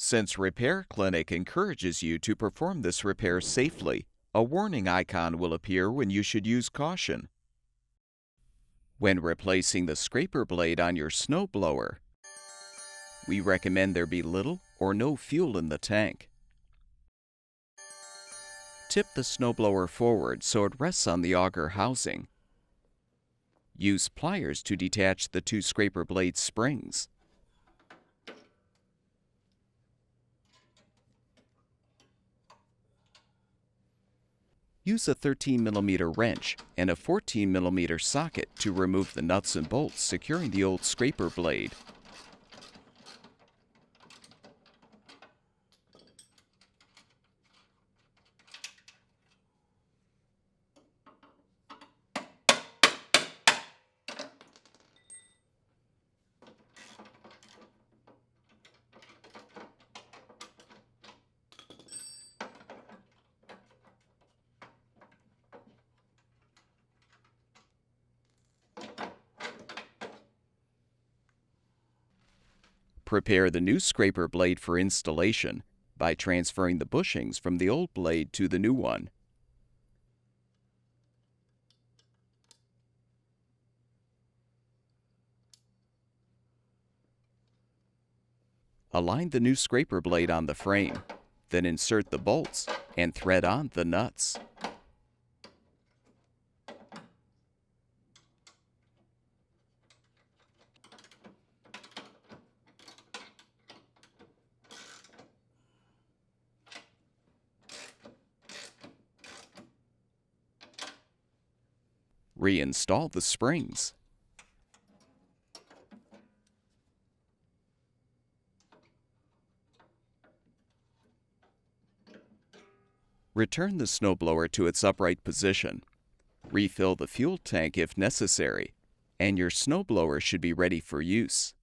Since Repair Clinic encourages you to perform this repair safely, a warning icon will appear when you should use caution. When replacing the scraper blade on your snowblower, we recommend there be little or no fuel in the tank. Tip the snowblower forward so it rests on the auger housing. Use pliers to detach the two scraper blade springs. Use a 13mm wrench and a 14mm socket to remove the nuts and bolts securing the old scraper blade. Prepare the new scraper blade for installation by transferring the bushings from the old blade to the new one. Align the new scraper blade on the frame, then insert the bolts and thread on the nuts. Reinstall the springs. Return the snowblower to its upright position. Refill the fuel tank if necessary, and your snowblower should be ready for use.